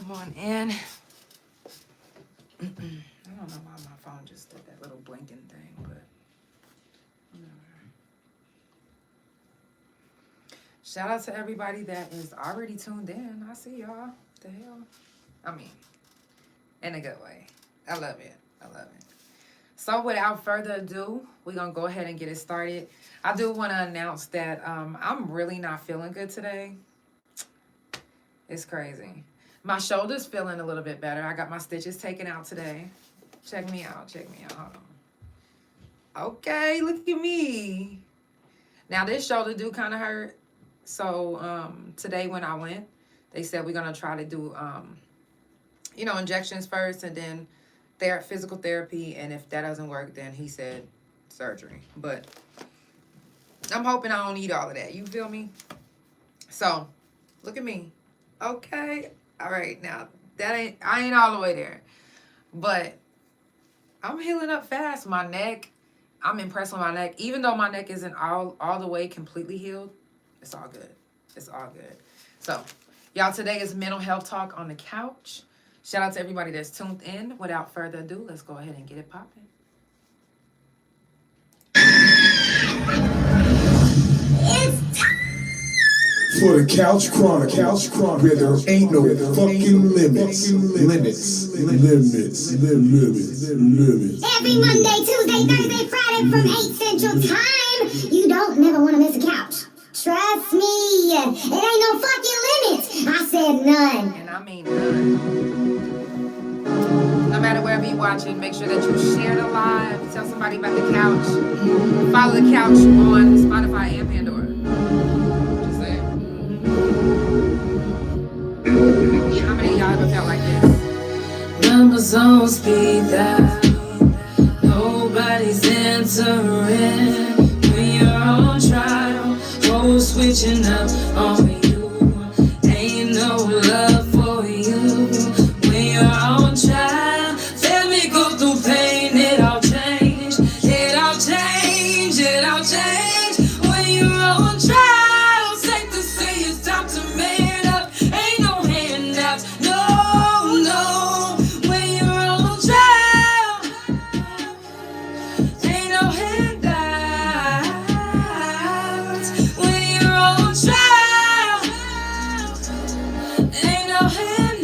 Come on in. I don't know why my phone just did that little blinking thing, but whatever. Shout out to everybody that is already tuned in. I see y'all. What the hell? I mean, in a good way. I love it. I love it. So without further ado, we're going to go ahead and get it started. I do want to announce that I'm really not feeling good today. It's crazy. My shoulder's feeling a little bit better. I got my stitches taken out today. Check me out. Check me out. Hold on. Okay, look at me. Now, this shoulder do kind of hurt. So today when I went, they said we're going to try to do, injections first and then physical therapy. And if that doesn't work, then he said surgery. But I'm hoping I don't need all of that. You feel me? So, look at me. Okay. All right. Now, I ain't all the way there. But I'm healing up fast. My neck, I'm impressed with my neck. Even though my neck isn't all the way completely healed, it's all good. It's all good. So, y'all, today is Mental Health Talk on the Couch. Shout out to everybody that's tuned in. Without further ado, let's go ahead and get it popping. It's time for the Couch Chronicles, where there ain't no fucking limits. Every Monday, Tuesday, Thursday, Friday from 8 Central Time. You don't never want to miss a couch. Trust me, it ain't no fucking limits. I said none. And I mean none. No matter wherever you're watching, make sure that you share the live. Tell somebody about the couch. Follow the couch on Spotify and Pandora. Just saying. How many of y'all ever felt like this? Numbers on speed dial. Nobody's answering when you're on trial. Hoes switching up on you. Ain't no love for you when you're on trial. Let me go through pain. It all change. It all change. It all change when you're on trial. Safe to say it's time to man up. Ain't no handouts. No, no. When you're on trial, ain't no handouts. When you're on trial, ain't no handouts.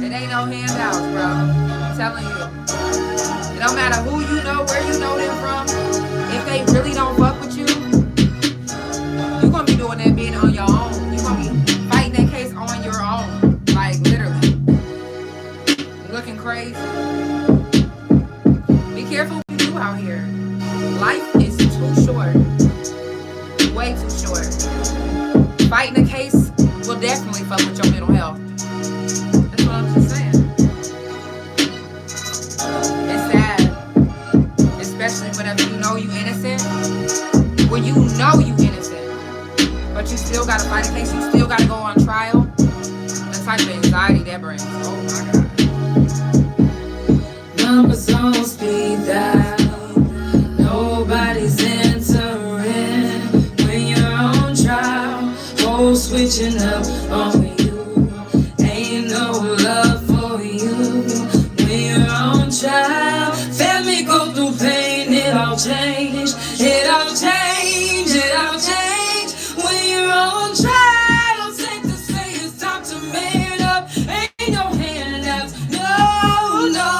It ain't no handouts, bro. I'm telling you. It don't matter who you know, where you know them from. If they really don't fuck with you, you're going to be doing that being on your own. You're going to be fighting that case on your own. Like, literally. Looking crazy. Be careful what you do out here. Life is too short. Way too short. Fighting a case will definitely fuck with your mental health. That's what I'm just saying. It's sad. Especially whenever you know you innocent. When you know you innocent. But you still gotta fight a case. You still gotta go on trial. The type of anxiety that brings. Oh my God. Numbers on speed dial. Nobody's answering when you're on trial. Hoes switching up on you. Ain't no love for you when you're on trial. Family go through pain. It all change. It all change. It all change when you're on trial. Safe to say it's time to man up. Ain't no handouts. No, no.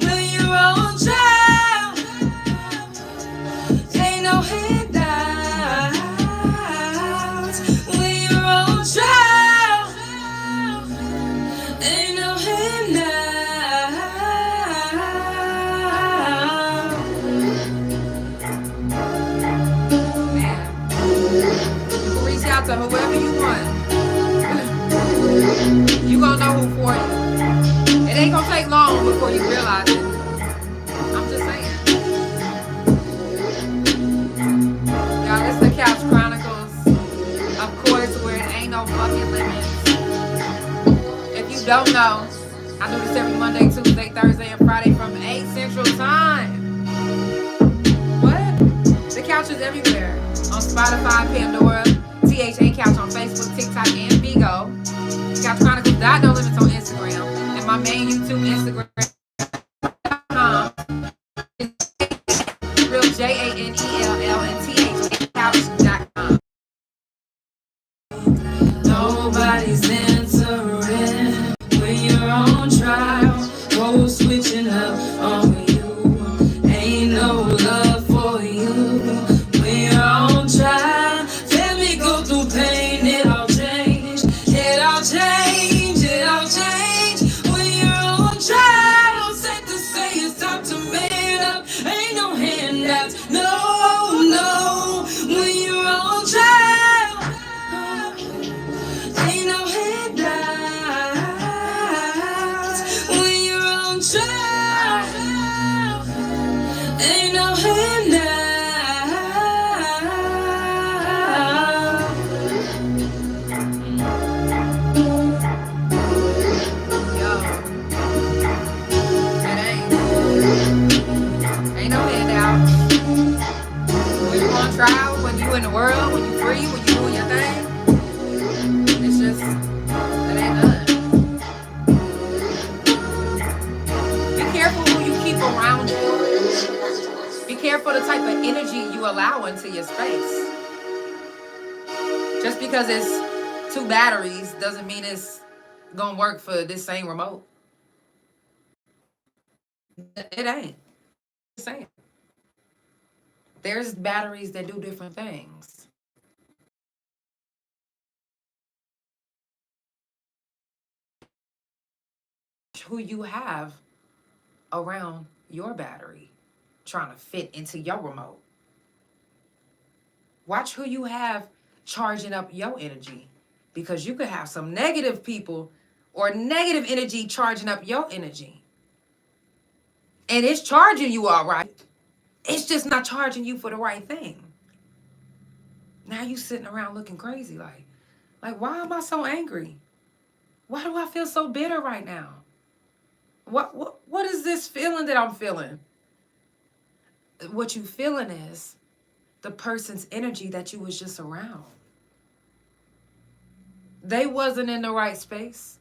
When you're on trial, ain't no handouts. When you're on trial, ain't no handouts. Reach out to whoever you want. You gonna know who for you. It ain't gonna take long before you realize it. I'm just saying. Y'all, this is the Couch Chronicles. Of course, where it ain't no fucking limits. If you don't know, I do this every Monday, Tuesday, Thursday, and Friday from 8 Central Time. What? The Couch is everywhere. On Spotify, Pandora, THA Couch on Facebook, TikTok, and Bigo. Couch Chronicles No Limits on Instagram. And my main YouTube Instagram is real JANELLNTH couch.com. Nobody's answering when you're on trial. Go switching up on you. Ain't no love for you when you're on trial. Let me go through pain, it all change. It all change, it all change when you're on trial. Safe to say it's time to man up. Ain't no handouts, no, no. When you're on trial, ain't no handouts. When you're on trial, ain't no handouts. Yo, it ain't no handout. When you on trial, when you in the world, when you free, when you doing your thing, it's just, it ain't nothing. Be careful who you keep around you. Be careful the type of energy you allow into your space. Just because it's 2 batteries doesn't mean it's gonna work for this same remote. It ain't. Just saying. There's batteries that do different things. Who you have around your battery trying to fit into your remote. Watch who you have charging up your energy, because you could have some negative people or negative energy charging up your energy. And it's charging you all right. It's just not charging you for the right thing. Now you sitting around looking crazy like why am I so angry? Why do I feel so bitter right now? What is this feeling that I'm feeling? What you feeling is the person's energy that you was just around. They wasn't in the right space.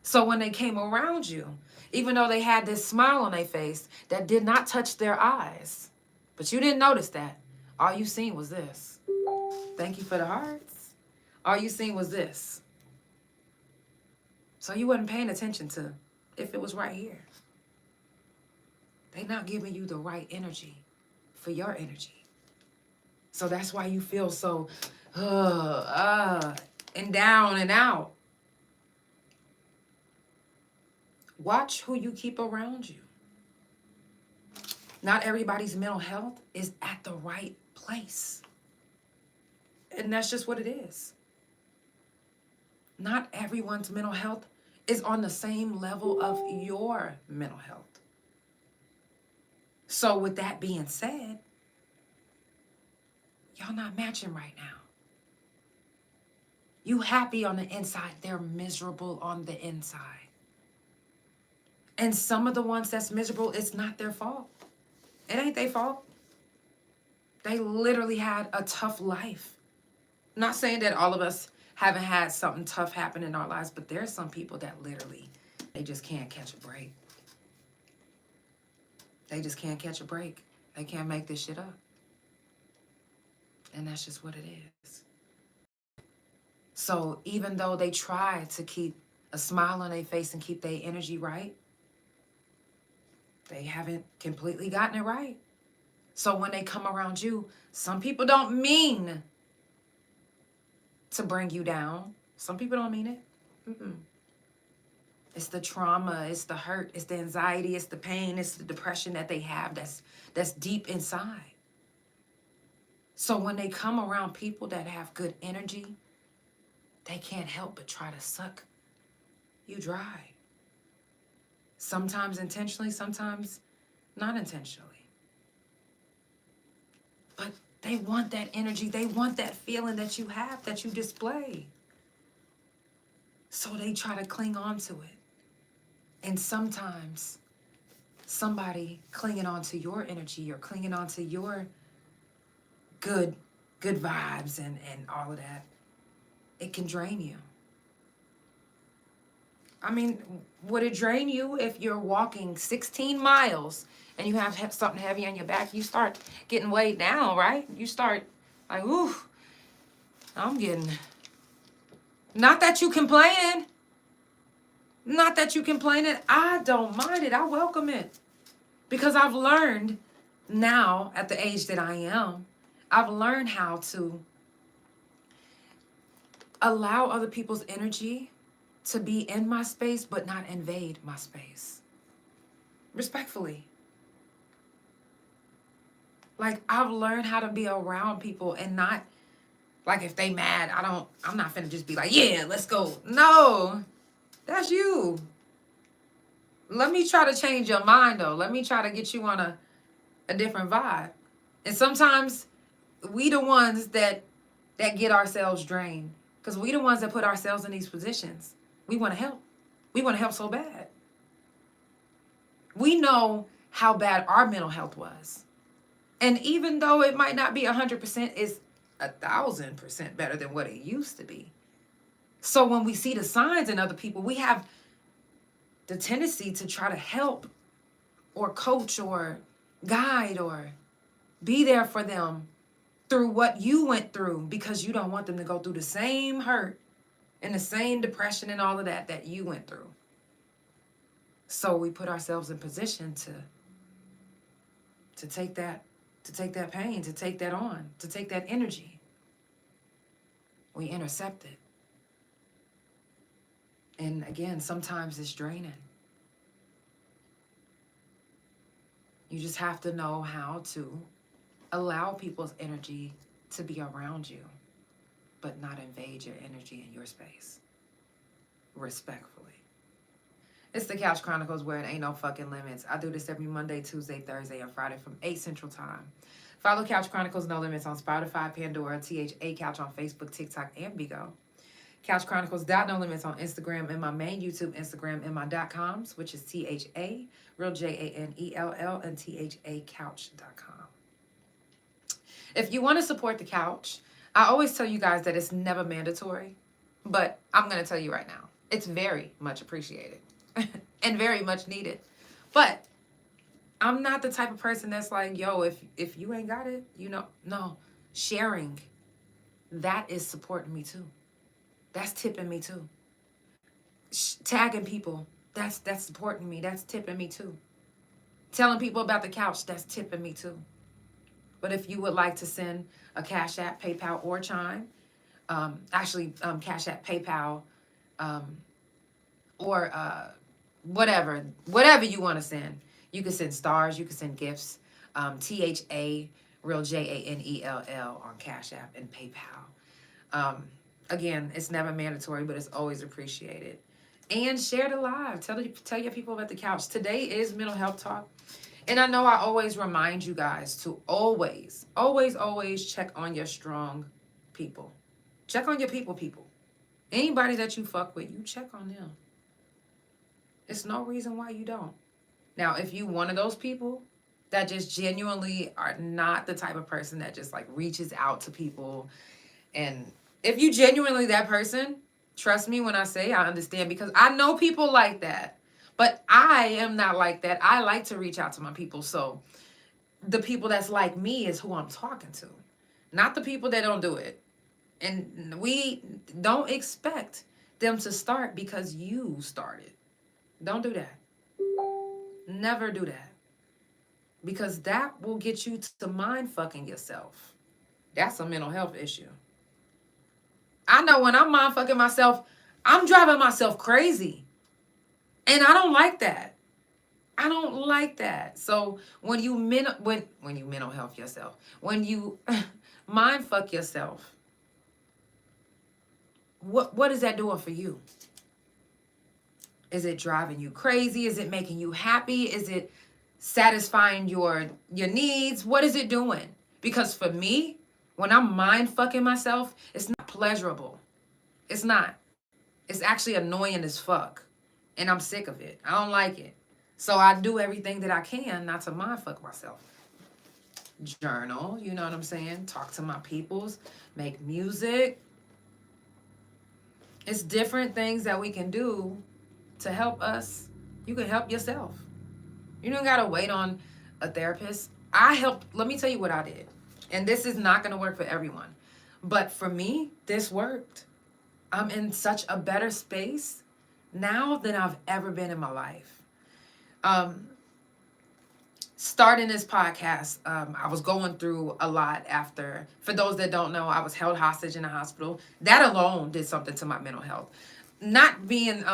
So when they came around you, even though they had this smile on their face that did not touch their eyes, but you didn't notice that. All you seen was this. Thank you for the hearts. All you seen was this. So you wasn't paying attention to if it was right here. They not giving you the right energy for your energy. So that's why you feel so and down and out. Watch who you keep around you. Not everybody's mental health is at the right place. And that's just what it is. Not everyone's mental health is on the same level of your mental health. So with that being said, y'all not matching right now. You happy on the inside, they're miserable on the inside. And some of the ones that's miserable, it's not their fault. It ain't their fault. They literally had a tough life. I'm not saying that all of us haven't had something tough happen in our lives, but there's some people that literally, they just can't catch a break. They just can't catch a break. They can't make this shit up. And that's just what it is. So even though they try to keep a smile on their face and keep their energy right, they haven't completely gotten it right. So when they come around you, some people don't mean to bring you down. Some people don't mean it. It's the trauma, it's the hurt, it's the anxiety, it's the pain, it's the depression that they have that's deep inside. So when they come around people that have good energy, they can't help but try to suck you dry. Sometimes intentionally, sometimes not intentionally. But they want that energy, they want that feeling that you have, that you display. So they try to cling on to it. And sometimes somebody clinging on to your energy or clinging on to your good good vibes and all of that, it can drain you. I mean, would it drain you if you're walking 16 miles and you have something heavy on your back? You start getting weighed down, right? You start like, ooh, I'm getting... Not that you complaining. Not that you complaining. I don't mind it. I welcome it. Because I've learned now, at the age that I am, I've learned how to allow other people's energy to be in my space, but not invade my space. Respectfully. Like, I've learned how to be around people and not, like, if they mad, I'm not finna just be like, yeah, let's go. No, that's you. Let me try to change your mind, though. Let me try to get you on a different vibe. And sometimes we the ones that get ourselves drained, because we the ones that put ourselves in these positions. We want to help. We want to help so bad. We know how bad our mental health was. And even though it might not be 100%, it's 1,000% better than what it used to be. So when we see the signs in other people, we have the tendency to try to help or coach or guide or be there for them through what you went through, because you don't want them to go through the same hurt and the same depression and all of that you went through. So we put ourselves in position to take that pain, to take that on, to take that energy. We intercept it. And again, sometimes it's draining. You just have to know how to allow people's energy to be around you, but not invade your energy in your space. Respectfully. It's the Couch Chronicles, where it ain't no fucking limits. I do this every Monday, Tuesday, Thursday, and Friday from 8 Central Time. Follow Couch Chronicles No Limits on Spotify, Pandora, THA Couch on Facebook, TikTok, and Bigo. Couch Chronicles No Limits on Instagram, and my main YouTube Instagram, and my .coms, which is THA, real JANELL, and THA Couch.com. If you want to support the couch, I always tell you guys that it's never mandatory, but I'm going to tell you right now, it's very much appreciated and very much needed. But I'm not the type of person that's like, yo, if you ain't got it, no. Sharing, that is supporting me too. That's tipping me too. Tagging people, that's supporting me. That's tipping me too. Telling people about the couch, that's tipping me too. But if you would like to send a Cash App, PayPal, or Chime, Cash App, PayPal, or whatever you want to send. You can send stars, you can send gifts, THA, real JANELL on Cash App and PayPal. Again, it's never mandatory, but it's always appreciated. And share the live. Tell your people about the couch. Today is Mental Health Talk. And I know I always remind you guys to always check on your strong people. Check on your people. Anybody that you fuck with, you check on them. It's no reason why you don't. Now, if you one of those people that just genuinely are not the type of person that just like reaches out to people, and if you genuinely that person, trust me when I say I understand, because I know people like that. But I am not like that. I like to reach out to my people. So the people that's like me is who I'm talking to, not the people that don't do it. And we don't expect them to start because you started. Don't do that. Never do that. Because that will get you to mind fucking yourself. That's a mental health issue. I know when I'm mind fucking myself, I'm driving myself crazy. And I don't like that. I don't like that. So when you mental health yourself, when you mind fuck yourself, what is that doing for you? Is it driving you crazy? Is it making you happy? Is it satisfying your needs? What is it doing? Because for me, when I'm mind fucking myself, it's not pleasurable. It's not. It's actually annoying as fuck. And I'm sick of it. I don't like it. So I do everything that I can not to mind fuck myself. journal, you know what I'm saying? Talk to my peoples, make music. It's different things that we can do to help us. You can help yourself. You don't gotta wait on a therapist. Let me tell you what I did. And this is not gonna work for everyone. But for me, this worked. I'm in such a better space now than I've ever been in my life. Starting this podcast, I was going through a lot after. For those that don't know, I was held hostage in a hospital. That alone did something to my mental health. Not being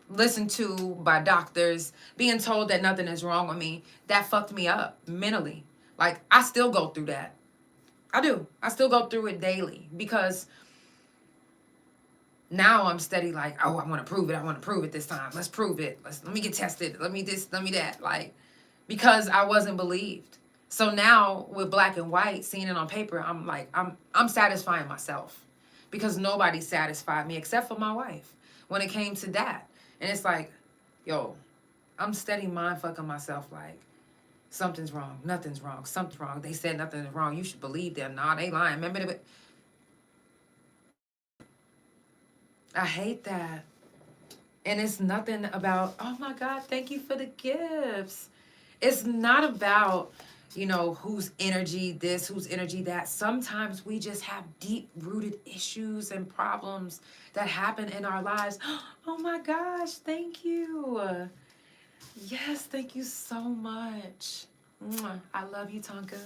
listened to by doctors, being told that nothing is wrong with me, that fucked me up mentally. Like, I still go through that. I do. I still go through it daily because now I'm steady like, oh, I want to prove it. I want to prove it this time. Let's prove it. Let me get tested. Let me this, let me that. Like, because I wasn't believed. So now with black and white, seeing it on paper, I'm like, I'm satisfying myself because nobody satisfied me except for my wife when it came to that. And it's like, yo, I'm steady mind fucking myself like, something's wrong, nothing's wrong, something's wrong. They said nothing is wrong. You should believe them. Nah, they lying. Remember, I hate that. And it's nothing about, oh my God, thank you for the gifts. It's not about, you know, whose energy this, whose energy that. Sometimes we just have deep-rooted issues and problems that happen in our lives. Oh my gosh, thank you. Yes, thank you so much. I love you, Tonka.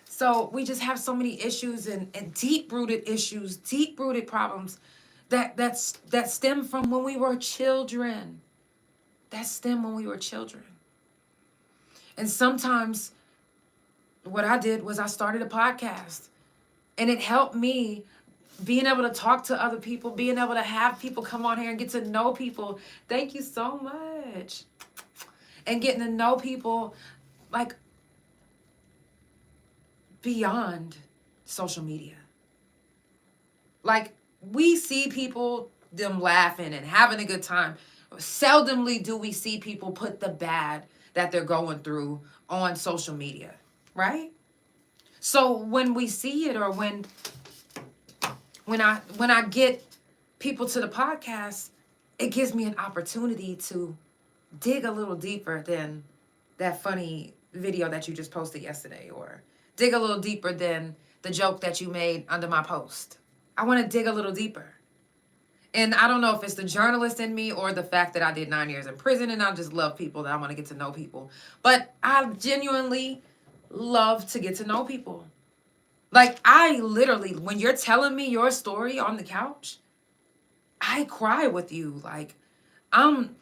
So we just have so many issues and deep-rooted issues, deep-rooted problems that stem from when we were children. That stem when we were children. And sometimes what I did was I started a podcast. And it helped me being able to talk to other people, being able to have people come on here and get to know people. Thank you so much. And getting to know people like beyond social media. Like, we see people, them laughing and having a good time. Seldomly do we see people put the bad that they're going through on social media, right? So when we see it, or when I get people to the podcast, it gives me an opportunity to dig a little deeper than that funny video that you just posted yesterday, or dig a little deeper than the joke that you made under my post. I want to dig a little deeper. And I don't know if it's the journalist in me or the fact that I did 9 years in prison and I just love people, that I want to get to know people. But I genuinely love to get to know people. Like, I literally, when you're telling me your story on the couch, I cry with you. I'm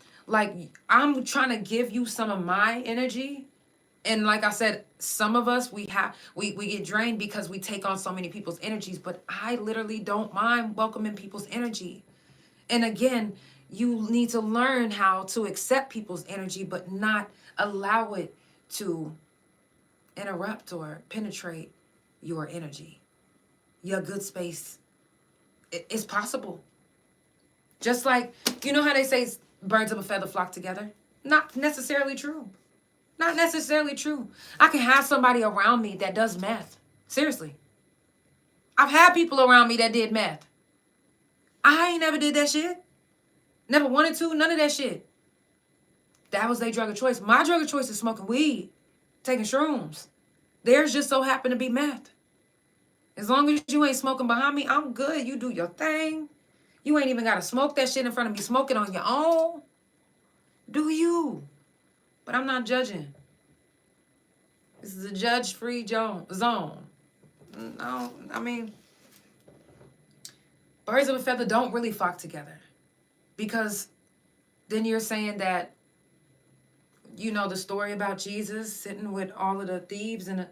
trying to give you some of my energy. And like I said, some of us, we get drained because we take on so many people's energies. But I literally don't mind welcoming people's energy. And again, you need to learn how to accept people's energy, but not allow it to interrupt or penetrate your energy. Your good space is possible. Just like, you know how they say birds of a feather flock together? Not necessarily true. Not necessarily true. I can have somebody around me that does meth. Seriously. I've had people around me that did meth. I ain't never did that shit. Never wanted to, none of that shit. That was their drug of choice. My drug of choice is smoking weed, taking shrooms. Theirs just so happened to be meth. As long as you ain't smoking behind me, I'm good. You do your thing. You ain't even got to smoke that shit in front of me. Smoke it on your own. Do you? But I'm not judging. This is a judge-free zone. No, I mean, birds of a feather don't really flock together. Because then you're saying that, you know, the story about Jesus sitting with all of the thieves and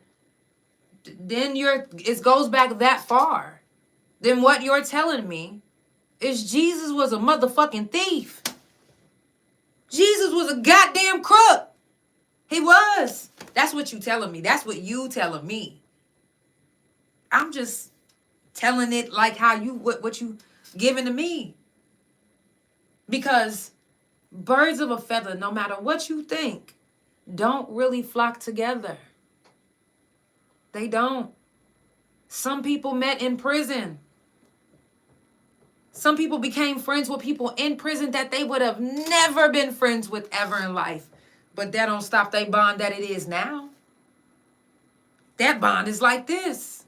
then it goes back that far. Then what you're telling me is Jesus was a motherfucking thief. Jesus was a goddamn crook. He was. That's what you telling me. That's what you telling me. I'm just telling it like how you, what you giving to me. Because birds of a feather, no matter what you think, don't really flock together. They don't. Some people met in prison. Some people became friends with people in prison that they would have never been friends with ever in life. But that don't stop their bond that it is now. That bond is like this.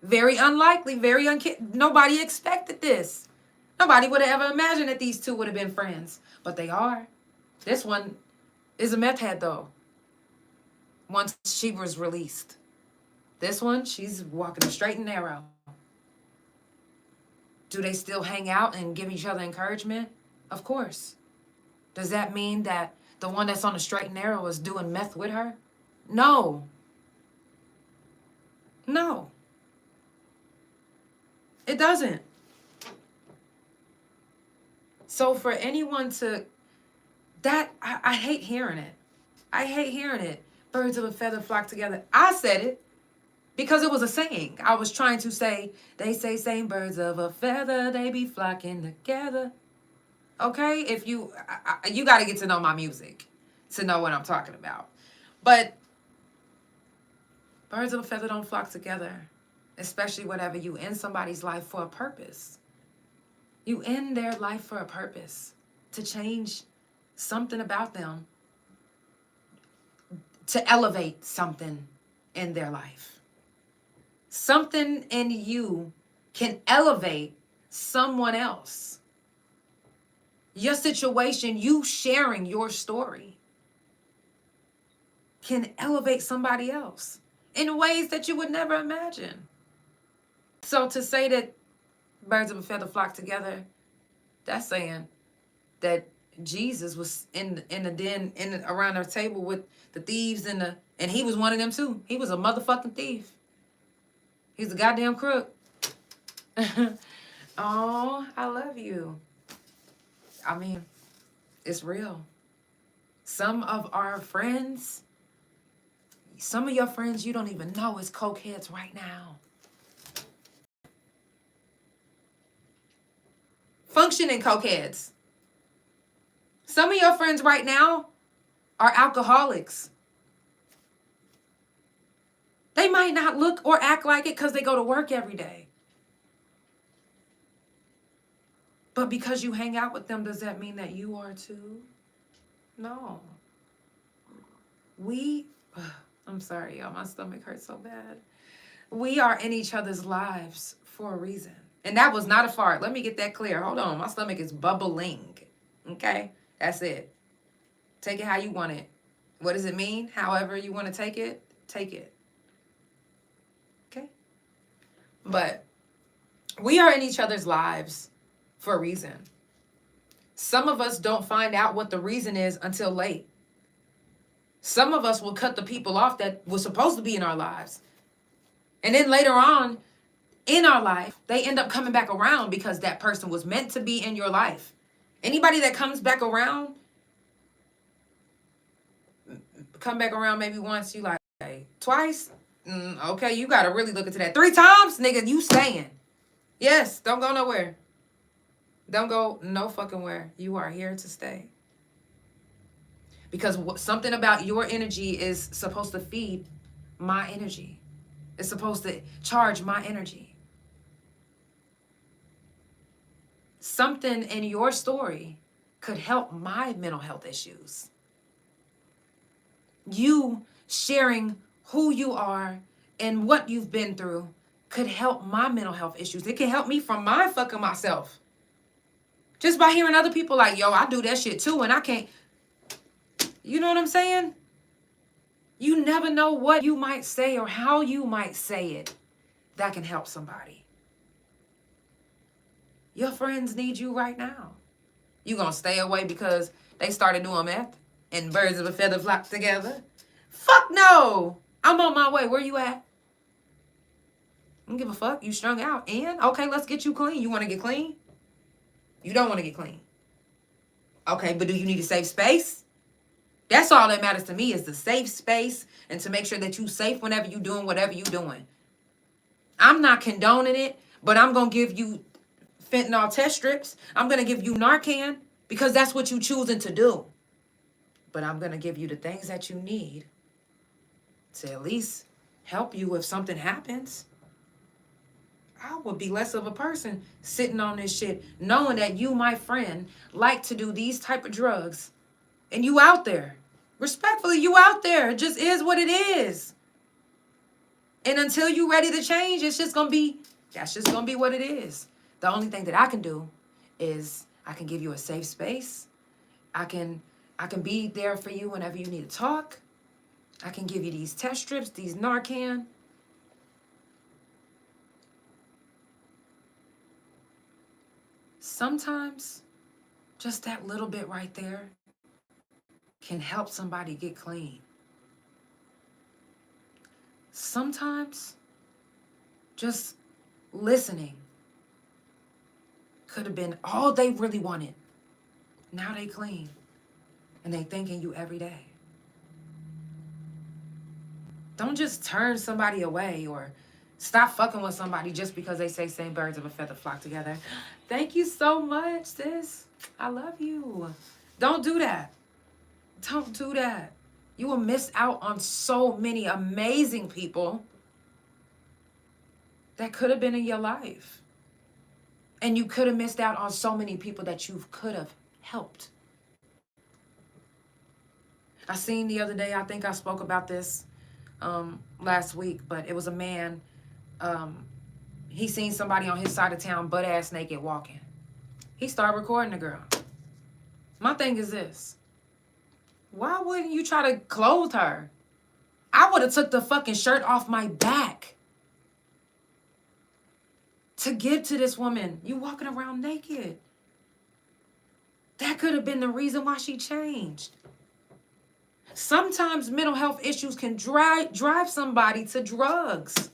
Very unlikely, nobody expected this. Nobody would have ever imagined that these two would have been friends. But they are. This one is a meth head, though. Once she was released. This one, she's walking the straight and narrow. Do they still hang out and give each other encouragement? Of course. Does that mean that the one that's on the straight and narrow is doing meth with her? No. No. It doesn't. So for anyone to, I hate hearing it. I hate hearing it. Birds of a feather flock together. I said it because it was a saying. I was trying to say, they say same birds of a feather, they be flocking together. Okay? If you got to get to know my music to know what I'm talking about. But birds of a feather don't flock together, especially whenever you end somebody's life for a purpose. You end their life for a purpose, to change something about them, to elevate something in their life. Something in you can elevate someone else. Your situation, you sharing your story, can elevate somebody else in ways that you would never imagine. So to say that birds of a feather flock together, that's saying that Jesus was in the den, around the table with the thieves and he was one of them too. He was a motherfucking thief. He's a goddamn crook. Oh, I love you. I mean, it's real. Some of our friends, some of your friends you don't even know is cokeheads right now. Functioning cokeheads. Some of your friends right now are alcoholics. They might not look or act like it because they go to work every day. But because you hang out with them, does that mean that you are too? No. I'm sorry, y'all. My stomach hurts so bad. We are in each other's lives for a reason. And that was not a fart. Let me get that clear. Hold on. My stomach is bubbling. Okay? That's it. Take it how you want it. What does it mean? However you want to take it, take it. Okay? But we are in each other's lives for a reason. Some of us don't find out what the reason is until late. Some of us will cut the people off that were supposed to be in our lives. And then later on in our life, they end up coming back around because that person was meant to be in your life. Anybody that comes back around, come back around maybe once, you like, hey, twice? Okay, you got to really look into that. 3 times? Nigga, you staying. Yes, don't go nowhere. Don't go no fucking where. You are here to stay. Because something about your energy is supposed to feed my energy. It's supposed to charge my energy. Something in your story could help my mental health issues. You sharing who you are and what you've been through could help my mental health issues. It can help me from my fucking myself. Just by hearing other people like, yo, I do that shit too and I can't. You know what I'm saying? You never know what you might say or how you might say it that can help somebody. Your friends need you right now. You gonna stay away because they started doing meth and birds of a feather flock together? Fuck no! I'm on my way. Where you at? I don't give a fuck. You strung out. And? Okay, let's get you clean. You want to get clean? You don't want to get clean. Okay, but do you need a safe space? That's all that matters to me is the safe space and to make sure that you're safe whenever you're doing whatever you're doing. I'm not condoning it, but I'm going to give you fentanyl test strips. I'm going to give you Narcan because that's what you're choosing to do. But I'm going to give you the things that you need to at least help you if something happens. I would be less of a person sitting on this shit, knowing that you, my friend, like to do these type of drugs, and you out there. Respectfully, you out there. It just is what it is. And until you ready to change, that's just gonna be what it is. The only thing that I can do is I can give you a safe space. I can be there for you whenever you need to talk. I can give you these test strips, these Narcan. Sometimes just that little bit right there can help somebody get clean. Sometimes just listening could have been all they really wanted. Now they clean and they thanking you every day. Don't just turn somebody away or stop fucking with somebody just because they say same birds of a feather flock together. Thank you so much, sis. I love you. Don't do that. Don't do that. You will miss out on so many amazing people that could have been in your life. And you could have missed out on so many people that you could have helped. I seen the other day, I think I spoke about this last week, but it was a man. He seen somebody on his side of town butt ass naked walking. He started recording the girl. My thing is this. Why wouldn't you try to clothe her? I would have took the fucking shirt off my back to give to this woman. You walking around naked. That could have been the reason why she changed. Sometimes mental health issues can drive somebody to drugs.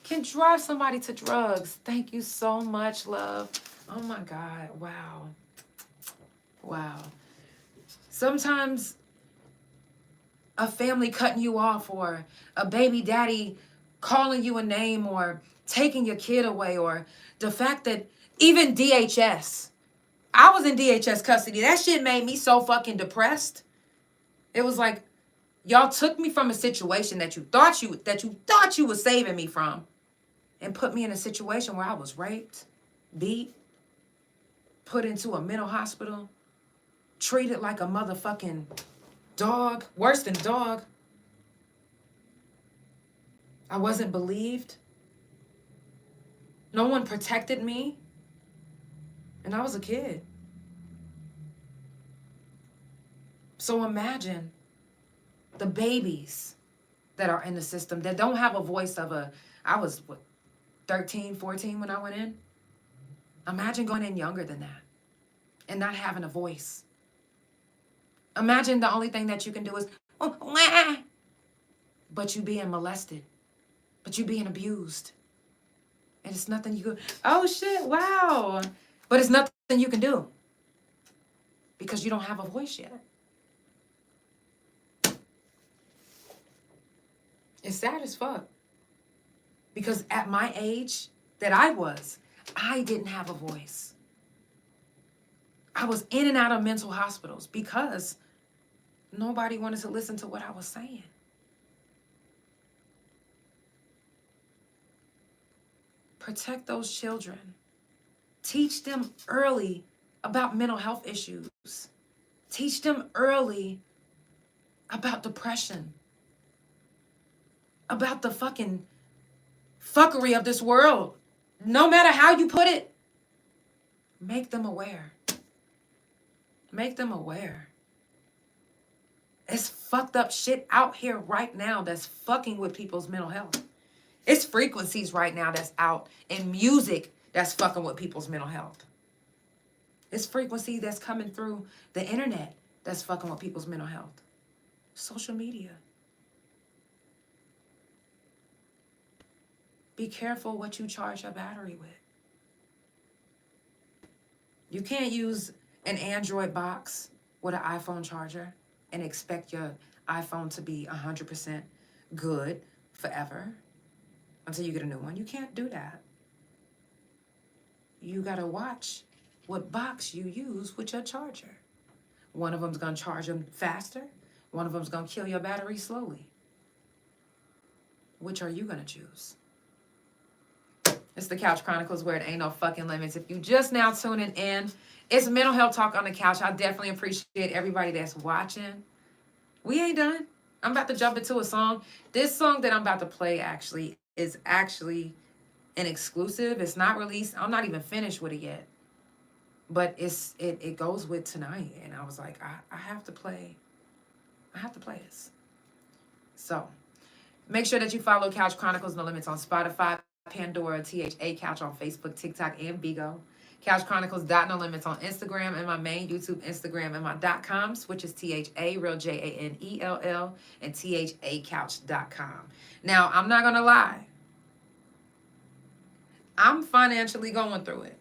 Can drive somebody to drugs. Thank you so much, love. Oh my God. Wow. Wow. Sometimes a family cutting you off, or a baby daddy calling you a name, or taking your kid away, or the fact that even DHS. I was in DHS custody. That shit made me so fucking depressed. It was like, y'all took me from a situation that you thought you were saving me from, and put me in a situation where I was raped, beat, put into a mental hospital, treated like a motherfucking dog, worse than dog. I wasn't believed. No one protected me. And I was a kid. So imagine the babies that are in the system that don't have a voice of I was 13, 14 when I went in. Imagine going in younger than that and not having a voice. Imagine the only thing that you can do is, but you being molested, but you being abused. And it's nothing you can, oh shit, wow. But it's nothing you can do because you don't have a voice yet. It's sad as fuck. Because at my age that I didn't have a voice. I was in and out of mental hospitals because nobody wanted to listen to what I was saying. Protect those children. Teach them early about mental health issues. Teach them early about depression. About the fucking fuckery of this world. No matter how you put it, make them aware. Make them aware. It's fucked up shit out here right now that's fucking with people's mental health. It's frequencies right now that's out in music that's fucking with people's mental health. It's frequency that's coming through the internet that's fucking with people's mental health. Social media. Be careful what you charge your battery with. You can't use an Android box with an iPhone charger and expect your iPhone to be 100% good forever until you get a new one. You can't do that. You gotta watch what box you use with your charger. One of them's gonna charge them faster. One of them's gonna kill your battery slowly. which are you gonna choose? It's the Couch Chronicles, where it ain't no fucking limits. If you just now tuning in, it's mental health talk on the couch. I definitely appreciate everybody that's watching. We ain't done. I'm about to jump into a song. This song that I'm about to play is actually an exclusive. It's not released. I'm not even finished with it yet. But it goes with tonight. And I was like, I have to play this. So make sure that you follow Couch Chronicles No Limits on Spotify, Pandora, THA Couch on Facebook, TikTok, and Bigo. Couch Chronicles No Limits on Instagram, and my main YouTube Instagram, and my .coms, which is THA, real JANELL, and THACouch.com. Now, I'm not going to lie. I'm financially going through it.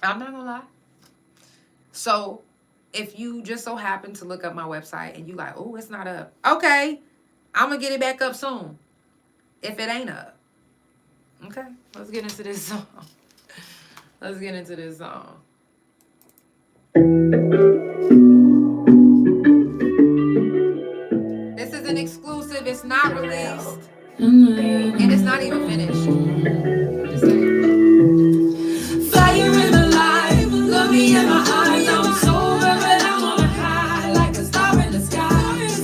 I'm not going to lie. So, if you just so happen to look up my website and you like, oh, it's not up. Okay, I'm going to get it back up soon. If it ain't up. Okay, let's get into this song. Let's get into this song. This is an exclusive. It's not released. And it's not even finished. Just saying. Fire in my life, love me in my eyes. I'm sober, but I'm on a high, like a star in the sky.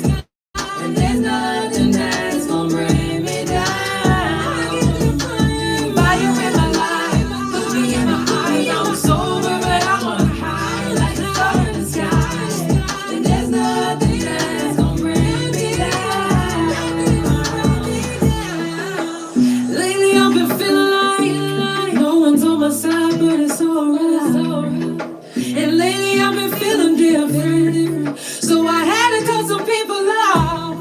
And there's nothing that's gonna bring me down. Fire in my life, look me in my eyes. I'm sober, but I'm on a high, like a star in the sky. And there's nothing that's gonna bring me down. Lately I've been feeling like no one's on my side, but it's alright. And lately I've been feeling different, so I had to cut some people off.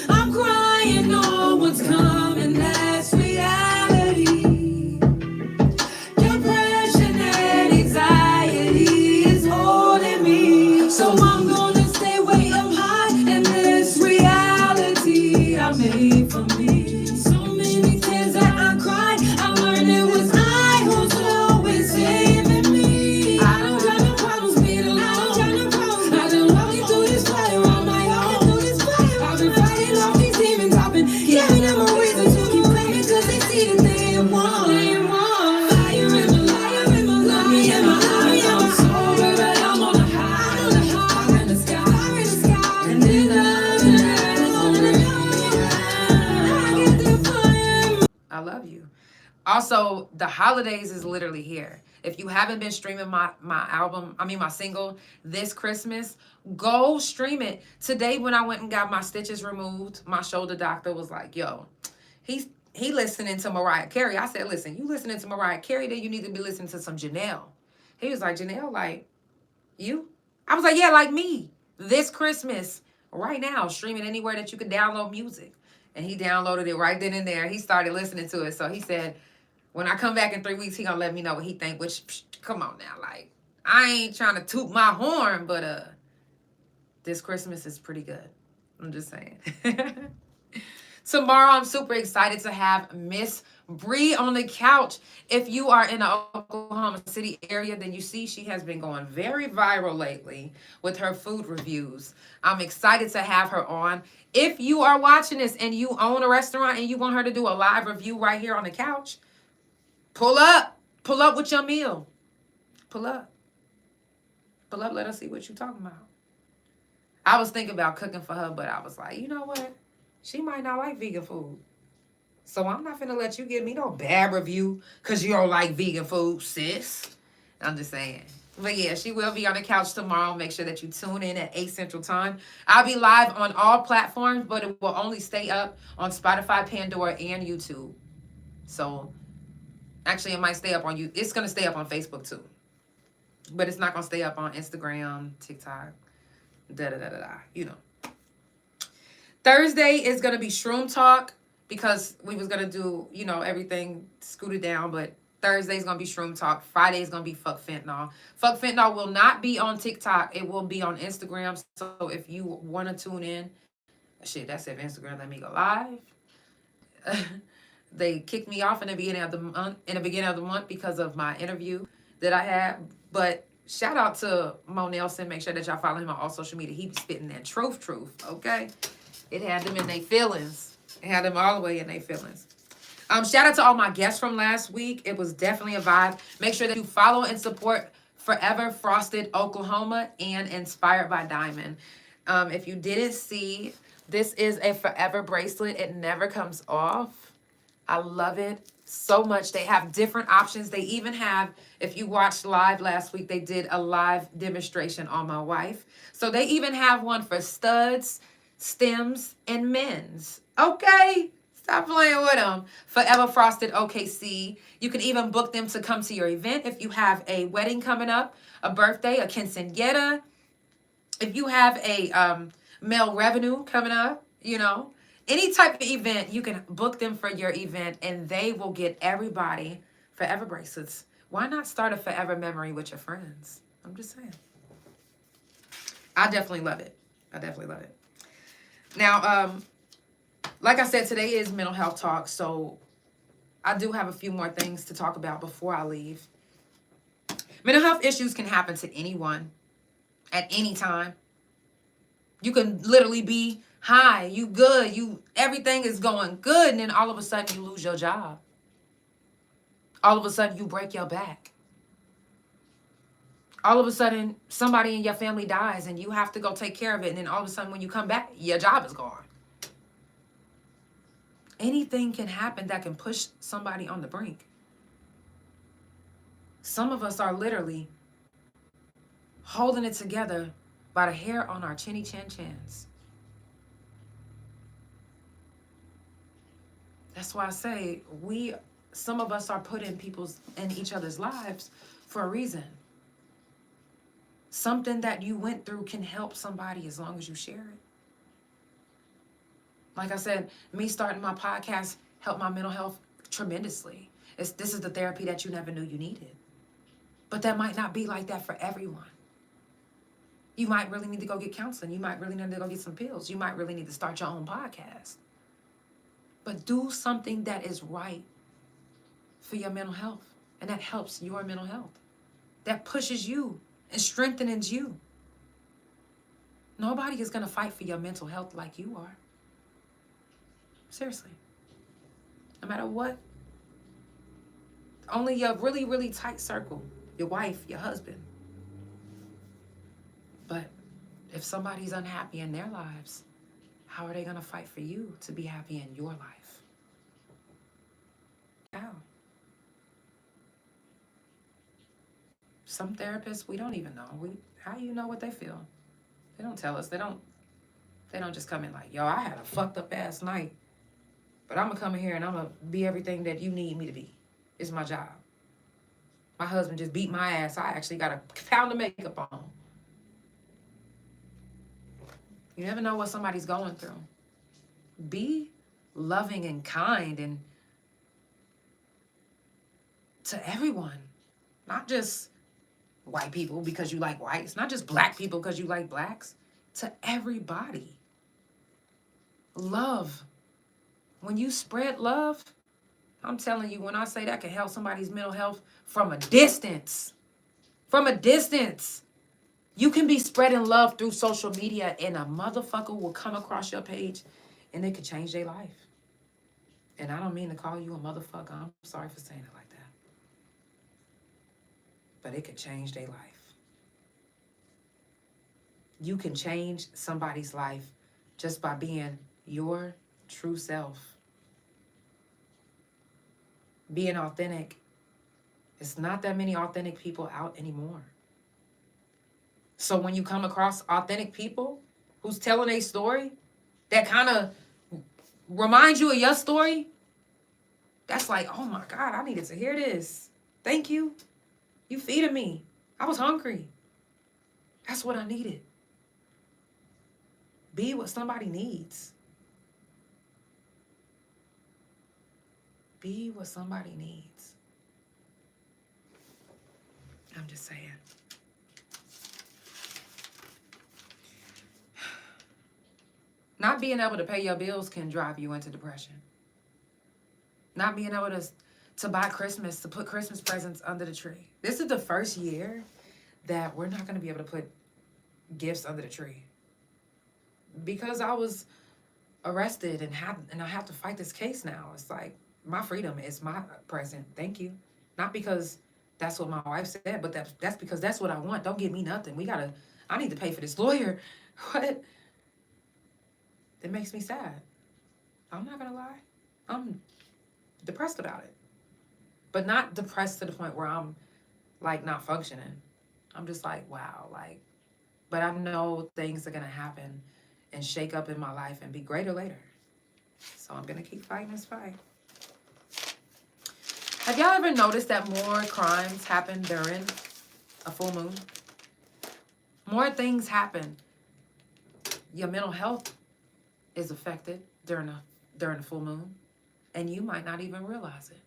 I'm crying, no one's coming, that's reality. Depression and anxiety is holding me, so I'm gonna stay way up high in this reality I made for me. So many tears that I cried, I learned it was I who's always saving me. I don't got no problems being alone. I've been walking through this fire on my own. I've been fighting off these demons. I've been giving them a reason to keep coming, cause they see that they ain't won. Fire in my life, love me in my eyes. I'm sober, but I'm on a high, fire in the sky. And there's nothing that's gonna bring me down. I get the fire. I love you. Also, the holidays is literally here. If you haven't been streaming my single this Christmas, go stream it. Today when I went and got my stitches removed, my shoulder doctor was like, yo, he listening to Mariah Carey. I said, listen, you listening to Mariah Carey, then you need to be listening to some Janell. He was like, Janell, like, you? I was like, yeah, like me. This Christmas, right now, stream it anywhere that you can download music. And he downloaded it right then and there. He started listening to it. So he said, when I come back in 3 weeks, he gonna let me know what he think, which, come on now, like, I ain't trying to toot my horn, but this Christmas is pretty good. I'm just saying. Tomorrow, I'm super excited to have Miss Bree on the couch. If you are in the Oklahoma City area, then you see she has been going very viral lately with her food reviews. I'm excited to have her on. If you are watching this and you own a restaurant and you want her to do a live review right here on the couch, pull up with your meal. Pull up, let us see what you're talking about. I was thinking about cooking for her, but I was like, you know what? She might not like vegan food. So I'm not finna let you give me no bad review because you don't like vegan food, sis. I'm just saying. But yeah, she will be on the couch tomorrow. Make sure that you tune in at 8 Central Time. I'll be live on all platforms, but it will only stay up on Spotify, Pandora, and YouTube. So actually, it might stay up on you. It's going to stay up on Facebook too. But it's not going to stay up on Instagram, TikTok, you know. Thursday is going to be Shroom Talk because we was going to do, you know, everything scooted down. But Thursday's going to be Shroom Talk. Friday's going to be Fuck Fentanyl. Fuck Fentanyl will not be on TikTok. It will be on Instagram. So if you want to tune in, shit, that's if Instagram let me go live. They kicked me off in the beginning of the month because of my interview that I had. But shout out to Mo Nelson. Make sure that y'all follow him on all social media. He be spitting that truth, okay? It had them in their feelings. Had them all the way in their feelings. Shout out to all my guests from last week. It was definitely a vibe. Make sure that you follow and support Forever Frosted Oklahoma and Inspired by Diamond. If you didn't see, this is a forever bracelet. It never comes off. I love it so much. They have different options. They even have, if you watched live last week, they did a live demonstration on my wife. So they even have one for studs, stems, and men's. Okay? Stop playing with them. Forever Frosted OKC. You can even book them to come to your event if you have a wedding coming up, a birthday, a quinceañera. If you have a male revenue coming up, you know, any type of event, you can book them for your event and they will get everybody forever bracelets. Why not start a forever memory with your friends? I'm just saying. I definitely love it. I definitely love it. Now, like I said, today is mental health talk, so I do have a few more things to talk about before I leave. Mental health issues can happen to anyone at any time. You can literally be high, you good, everything is going good, and then all of a sudden you lose your job. All of a sudden you break your back. All of a sudden somebody in your family dies and you have to go take care of it, and then all of a sudden when you come back, your job is gone. Anything can happen that can push somebody on the brink. Some of us are literally holding it together by the hair on our chinny chin chins. That's why I say some of us are put in each other's lives for a reason. Something that you went through can help somebody as long as you share it. Like I said, me starting my podcast helped my mental health tremendously. This is the therapy that you never knew you needed. But that might not be like that for everyone. You might really need to go get counseling. You might really need to go get some pills. You might really need to start your own podcast. But do something that is right for your mental health. And that helps your mental health. That pushes you and strengthens you. Nobody is going to fight for your mental health like you are. Seriously. No matter what. Only your really, really tight circle. Your wife, your husband. But if somebody's unhappy in their lives, how are they going to fight for you to be happy in your life? How? Some therapists, we don't even know. How do you know what they feel? They don't tell us. They don't just come in like, yo, I had a fucked up ass night. But I'm going to come in here and I'm going to be everything that you need me to be. It's my job. My husband just beat my ass. I actually got a pound of makeup on. You never know what somebody's going through. Be loving and kind and to everyone. Not just white people because you like whites. Not just black people because you like blacks. To everybody. Love. When you spread love, I'm telling you, when I say that can help somebody's mental health from a distance. From a distance. You can be spreading love through social media and a motherfucker will come across your page and it could change their life. And I don't mean to call you a motherfucker. I'm sorry for saying it like that. But it could change their life. You can change somebody's life just by being your true self. Being authentic. It's not that many authentic people out anymore. So when you come across authentic people who's telling a story that kind of reminds you of your story, that's like, oh my God, I needed to hear this. Thank you. You feeding me. I was hungry. That's what I needed. Be what somebody needs. Be what somebody needs. I'm just saying. Not being able to pay your bills can drive you into depression. Not being able to buy Christmas, to put Christmas presents under the tree. This is the first year that we're not going to be able to put gifts under the tree. Because I was arrested and I have to fight this case now. It's like my freedom is my present. Thank you. Not because that's what my wife said, but that's because that's what I want. Don't give me nothing. I need to pay for this lawyer. What? It makes me sad. I'm not gonna lie. I'm depressed about it. But not depressed to the point where I'm like not functioning. I'm just like, wow, like, but I know things are gonna happen and shake up in my life and be greater later. So I'm gonna keep fighting this fight. Have y'all ever noticed that more crimes happen during a full moon? More things happen. Your mental health is affected during a full moon, and you might not even realize it.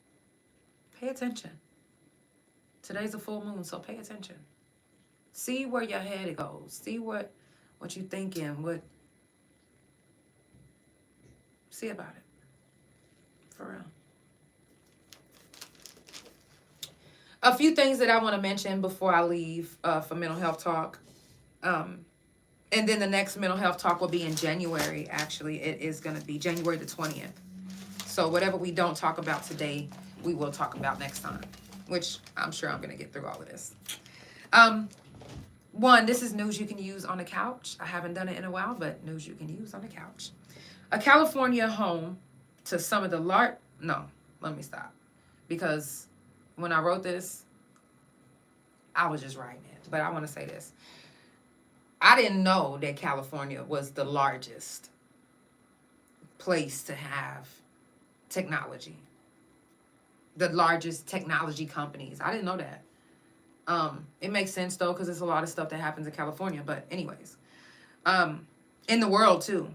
Pay attention. Today's a full moon, so pay attention. See where your head goes. See what you're thinking. See about it. For real. A few things that I want to mention before I leave for mental health talk. And then the next mental health talk will be in January. Actually, it is going to be January the 20th. So whatever we don't talk about today, we will talk about next time, which I'm sure I'm going to get through all of this. One, this is news you can use on the couch. I haven't done it in a while, but news you can use on the couch. A California home to some of the no, let me stop. Because when I wrote this, I was just writing it. But I want to say this. I didn't know that California was the largest place to have technology. The largest technology companies. I didn't know that. It makes sense, though, because there's a lot of stuff that happens in California. But anyways, in the world, too.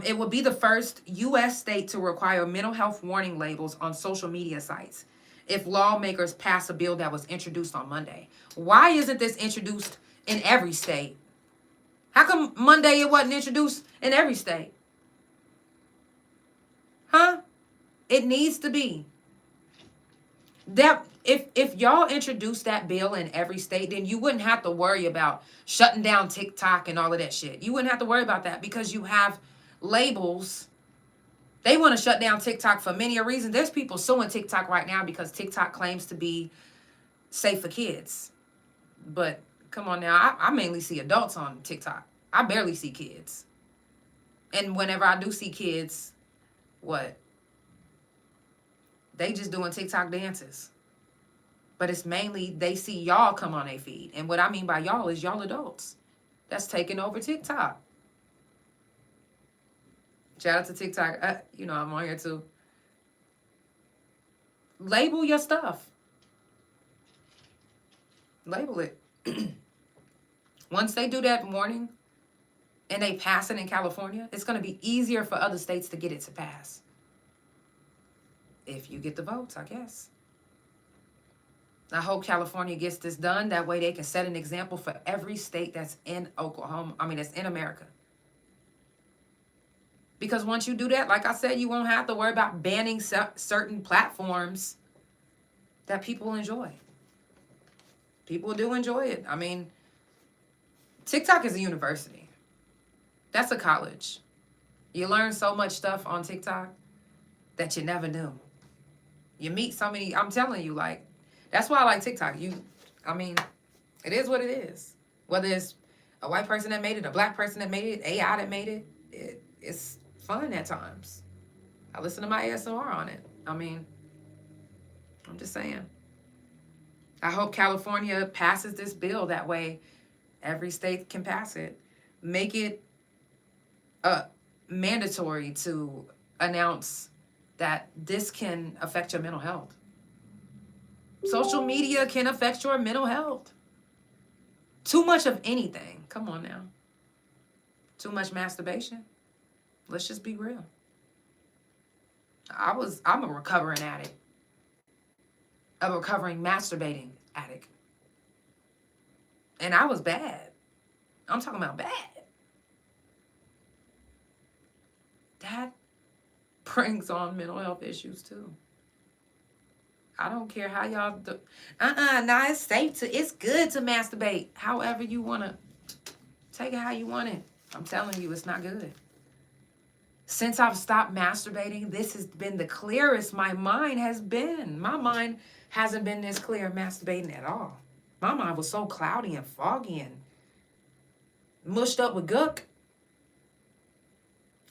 It will be the first U.S. state to require mental health warning labels on social media sites if lawmakers pass a bill that was introduced on Monday. Why isn't this introduced in every state? How come Monday it wasn't introduced in every state? Huh? It needs to be. That if y'all introduce that bill in every state, then you wouldn't have to worry about shutting down TikTok and all of that shit. You wouldn't have to worry about that because you have labels. They want to shut down TikTok for many a reason. There's people suing TikTok right now because TikTok claims to be safe for kids. But come on now, I mainly see adults on TikTok. I barely see kids. And whenever I do see kids, what? They just doing TikTok dances. But it's mainly they see y'all come on their feed. And what I mean by y'all is y'all adults. That's taking over TikTok. Shout out to TikTok. I'm on here too. Label your stuff. Label it. Once they do that warning and they pass it in California, it's going to be easier for other states to get it to pass. If you get the votes, I guess. I hope California gets this done. That way they can set an example for every state that's in that's in America. Because once you do that, like I said, you won't have to worry about banning certain platforms that people enjoy. People do enjoy it. I mean, TikTok is a university. That's a college. You learn so much stuff on TikTok that you never knew. You meet so many, I'm telling you, like, that's why I like TikTok. It is what it is. Whether it's a white person that made it, a black person that made it, AI that made it, it's fun at times. I listen to my ASMR on it. I'm just saying. I hope California passes this bill. That way every state can pass it. Make it mandatory to announce that this can affect your mental health. Social media can affect your mental health. Too much of anything. Come on now. Too much masturbation. Let's just be real. I'm a recovering addict. A recovering masturbating addict. And I was bad. I'm talking about bad. That brings on mental health issues too. I don't care how y'all do. Nah, it's safe it's good to masturbate. However you want to. Take it how you want it. I'm telling you, it's not good. Since I've stopped masturbating, this has been the clearest my mind has been. My mind hasn't been this clear masturbating at all. My mind was so cloudy and foggy and mushed up with gook.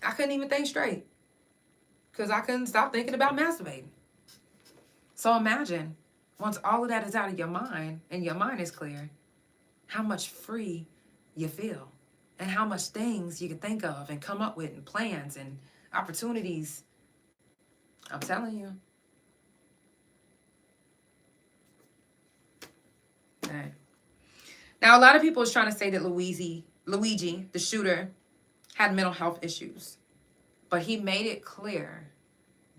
I couldn't even think straight because I couldn't stop thinking about masturbating. So imagine, once all of that is out of your mind and your mind is clear, how much free you feel and how much things you can think of and come up with and plans and opportunities. I'm telling you. Okay. Now, a lot of people is trying to say that Luigi, the shooter, had mental health issues, but he made it clear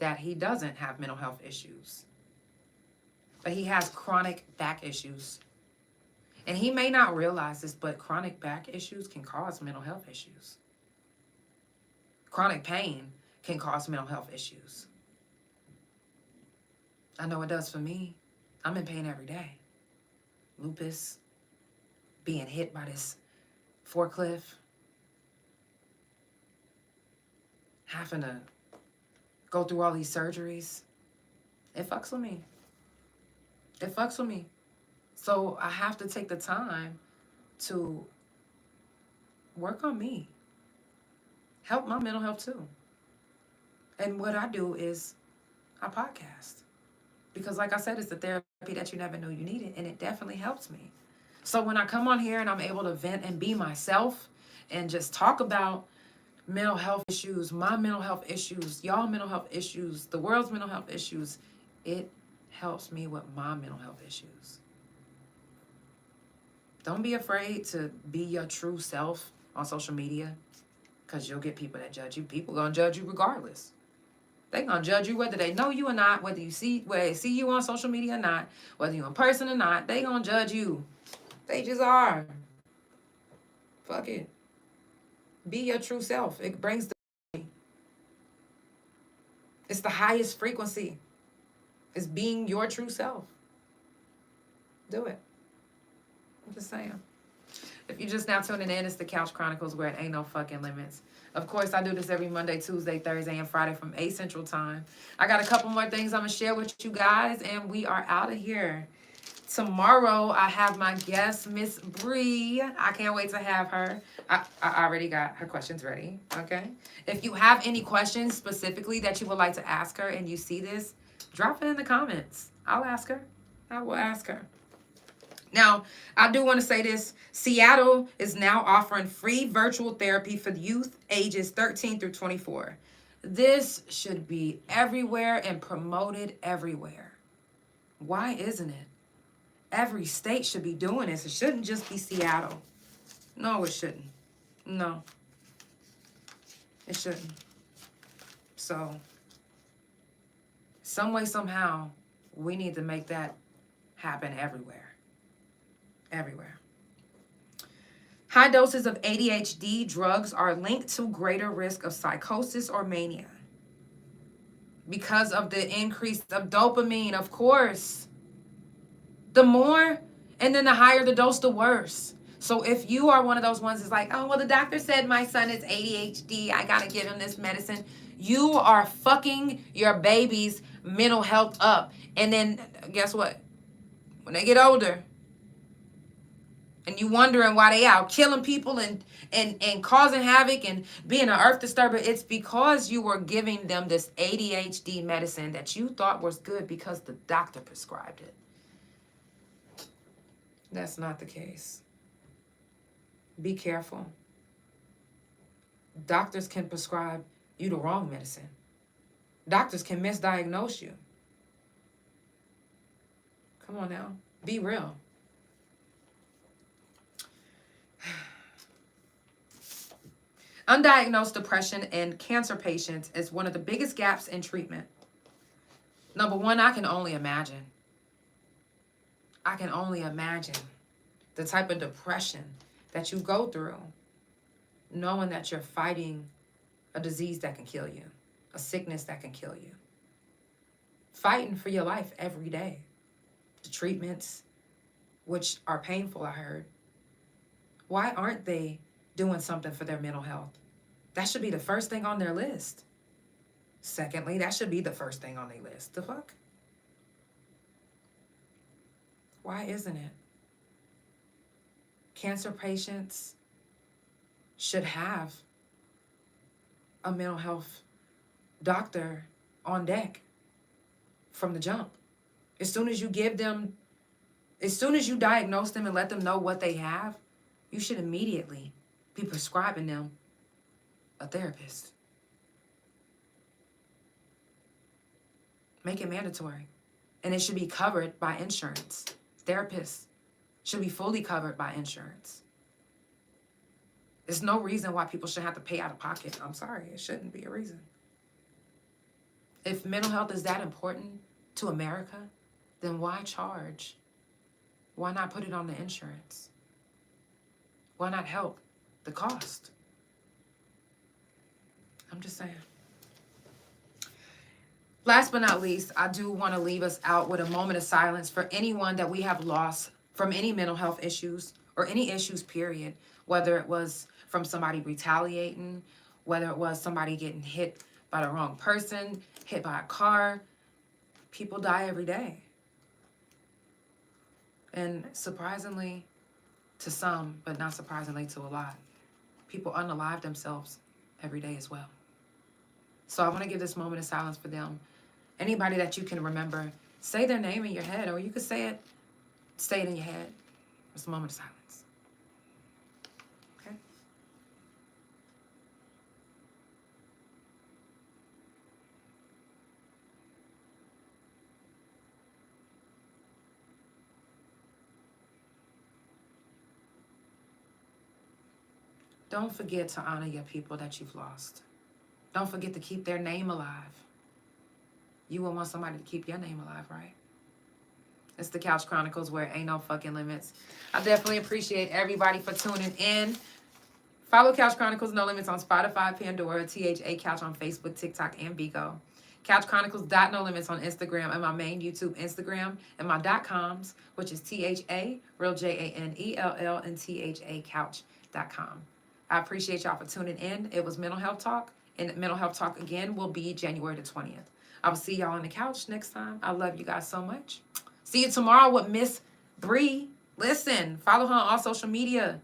that he doesn't have mental health issues, but he has chronic back issues. And he may not realize this, but chronic back issues can cause mental health issues. Chronic pain can cause mental health issues. I know it does for me. I'm in pain every day. Lupus, being hit by this forklift, having to go through all these surgeries. It fucks with me. It fucks with me. So I have to take the time to work on me. Help my mental health too. And what I do is I podcast. Because like I said, it's the therapy that you never knew you needed. And it definitely helps me. So when I come on here and I'm able to vent and be myself and just talk about mental health issues, my mental health issues, y'all mental health issues, the world's mental health issues, it helps me with my mental health issues. Don't be afraid to be your true self on social media because you'll get people that judge you. People going to judge you regardless. They're going to judge you whether they know you or not, whether they see you on social media or not, whether you're in person or not. They going to judge you. They just are. Fuck it. Be your true self. It brings the... It's the highest frequency. It's being your true self. Do it. I'm just saying. If you're just now tuning in, it's the Couch Chronicles where it ain't no fucking limits. Of course, I do this every Monday, Tuesday, Thursday, and Friday from 8 Central Time. I got a couple more things I'm going to share with you guys, and we are out of here. Tomorrow, I have my guest, Miss Bree. I can't wait to have her. I already got her questions ready, okay? If you have any questions specifically that you would like to ask her and you see this, drop it in the comments. I'll ask her. I will ask her. Now, I do want to say this. Seattle is now offering free virtual therapy for youth ages 13 through 24. This should be everywhere and promoted everywhere. Why isn't it? Every state should be doing this. It shouldn't just be Seattle. No, it shouldn't. No. It shouldn't. So, some way, somehow, we need to make that happen everywhere. Everywhere. High doses of ADHD drugs are linked to greater risk of psychosis or mania because of the increase of dopamine, of course. The more, and then the higher the dose, the worse. So if you are one of those ones that's like, oh, well, the doctor said my son is ADHD, I gotta give him this medicine. You are fucking your baby's mental health up. And then guess what? When they get older, and you wondering why they out killing people and causing havoc and being an earth disturber, it's because you were giving them this ADHD medicine that you thought was good because the doctor prescribed it. That's not the case. Be careful. Doctors can prescribe you the wrong medicine. Doctors can misdiagnose you. Come on now. Be real. Undiagnosed depression in cancer patients is one of the biggest gaps in treatment. Number one, I can only imagine. I can only imagine the type of depression that you go through knowing that you're fighting a disease that can kill you, a sickness that can kill you. Fighting for your life every day. The treatments, which are painful, I heard. Why aren't they doing something for their mental health? That should be the first thing on their list. Secondly, that should be the first thing on their list. The fuck? Why isn't it? Cancer patients should have a mental health doctor on deck from the jump. As soon as you diagnose them and let them know what they have, you should immediately be prescribing them a therapist. Make it mandatory. And it should be covered by insurance. Therapists should be fully covered by insurance. There's no reason why people should have to pay out of pocket. I'm sorry, it shouldn't be a reason. If mental health is that important to America, then why charge? Why not put it on the insurance? Why not help the cost? I'm just saying. Last but not least, I do want to leave us out with a moment of silence for anyone that we have lost from any mental health issues or any issues, period. Whether it was from somebody retaliating, whether it was somebody getting hit by the wrong person, hit by a car. People die every day. And surprisingly to some, but not surprisingly to a lot, people unalive themselves every day as well. So I want to give this moment of silence for them. Anybody that you can remember, say their name in your head, or you could say it in your head. It's a moment of silence. Okay? Don't forget to honor your people that you've lost. Don't forget to keep their name alive. You would want somebody to keep your name alive, right? It's the Couch Chronicles, where it ain't no fucking limits. I definitely appreciate everybody for tuning in. Follow Couch Chronicles No Limits on Spotify, Pandora, THA Couch on Facebook, TikTok, and Bigo. Couch Chronicles No Limits on Instagram and my main YouTube Instagram, and my .coms, which is THA, real JANELL, and THA Couch.com. I appreciate y'all for tuning in. It was Mental Health Talk, and Mental Health Talk again will be January the 20th. I will see y'all on the couch next time. I love you guys so much. See you tomorrow with Miss Bree. Listen, follow her on all social media.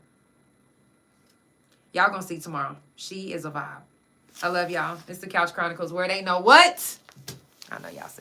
Y'all gonna see tomorrow. She is a vibe. I love y'all. It's the Couch Chronicles, where it ain't no what? I know y'all said